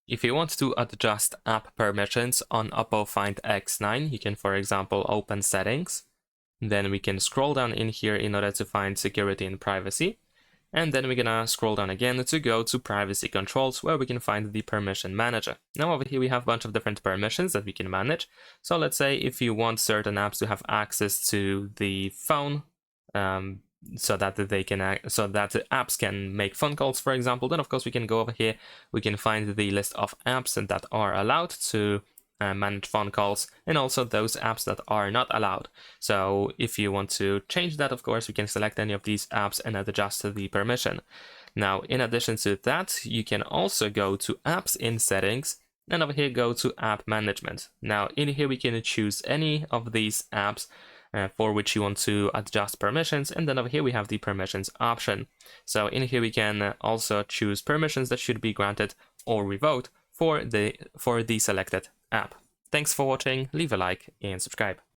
if you want to adjust app permissions on OPPO Find X9, you can, for example, open Settings. Then we can scroll down in here in order to find Security and Privacy. And then we're gonna scroll down again to go to Privacy Controls, where we can find the Permission Manager. Now over here we have a bunch of different permissions that we can manage. So let's say if you want certain apps to have access to the phone, so that the apps can make phone calls, for example, then of course we can go over here, we can find the list of apps that are allowed to manage phone calls, and also those apps that are not allowed. So if you want to change that, of course, we can select any of these apps and adjust the permission. Now, in addition to that, you can also go to Apps in Settings, and over here go to App Management. Now, in here we can choose any of these apps for which you want to adjust permissions, and then over here we have the permissions option. So in here we can also choose permissions that should be granted or revoked for the selected app. Thanks for watching, leave a like and subscribe.